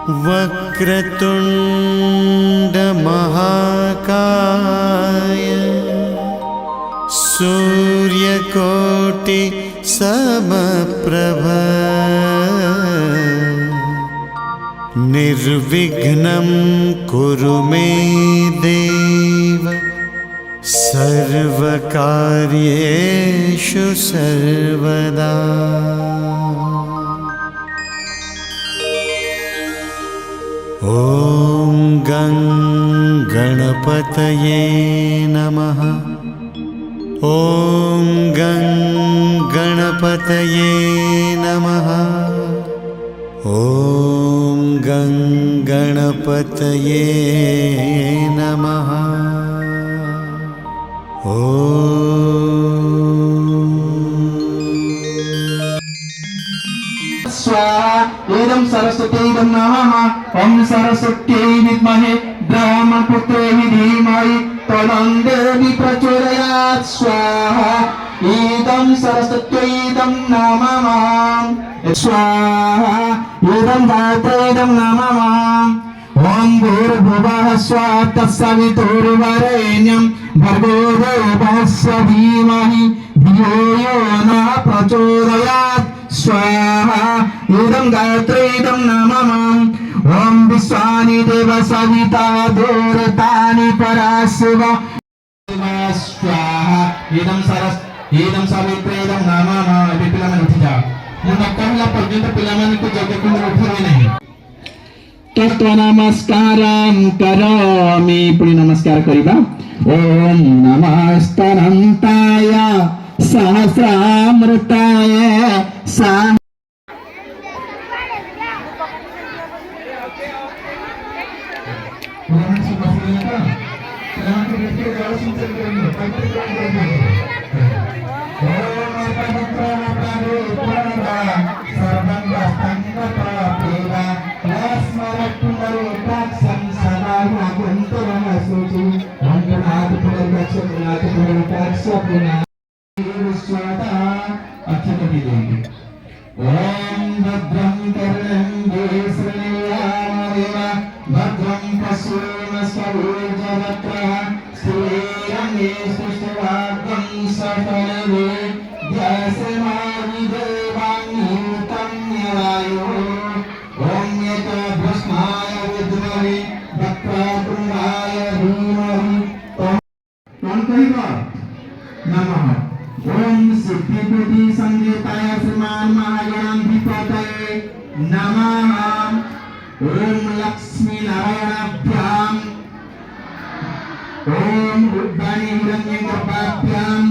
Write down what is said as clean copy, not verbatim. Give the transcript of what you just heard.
वक्रतुंड महाकाय सूर्यकोटि समप्रभ निर्विघ्नं कुरु मे देव सर्वकार्येषु सर्वदा। ॐ गं गणपतये नमः। ॐ गं गणपतये नमः। ॐ गं गणपतये नमः। स्वाहा इदं सरस्वती नमः। ओम सरस्वत्यै विद्महे ब्रह्मपुत्रे धीमहि तन्नो प्रचोदयात्। स्वाहा इदं सरस्वत्यै नमः। स्वाहा इदं गायत्र्यै नमः। ओम भूर्भुवः स्वः तत्सवितुर्वरेण्यं भर्गो देवस्य धीमहि धियो यो नः प्रचोदयात्। स्वाहा इदं गायत्र्यै नमः। ओम विश्वानि देव सविता दूरतानि पराशिव। स्वाहा इदं सवित्रे नमः। पिलाମାନେ ଉଠି ଯାଅ। ମୁଁ ନ କହିଲା ପର୍ଯ୍ୟନ୍ତ ପିଲାମାନଙ୍କୁ ଯଜ୍ଞକୁଣ୍ଡ ଉଠିବେ ନାହିଁ। तत्व नमस्कारं करोमि। पुणी नमस्कार करिबा। ओम नमस्तनंताय सहस्रामृताय ओम भद्रं कर्णेन्दु श्रेणियामदेवा भद्रं पश्येमस्वरूर्जवत्रः स्त्रियंगे सुष्ठुवाग्ं सफलवे ध्यासेमाविदेवान्यूतं न्यवायो। ओम यतो भस्माय विद्महे वक्रतुण्डाय धीमहि नमः। ओम सिद्धिबुद्धि संगीताय श्रीमान महागणाधिपतये नमः। ओम लक्ष्मी नारायणाभ्याम ओम उद्दानी हिरण्यगर्भाभ्याम